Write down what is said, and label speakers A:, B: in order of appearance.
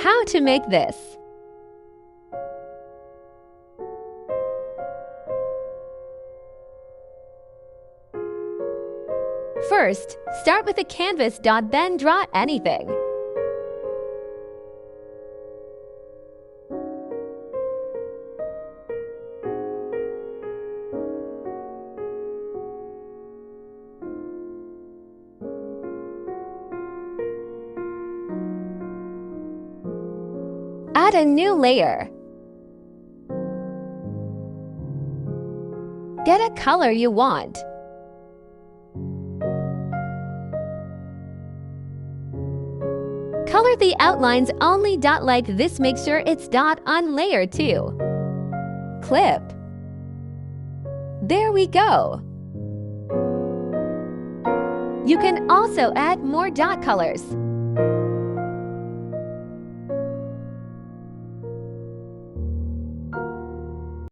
A: How to make this? First, start with a canvas. Then draw anything. Add a new layer. Get a color you want. Color the outlines only. Like this, make sure it's on layer 2. Clip. There we go. You can also add more dot colors.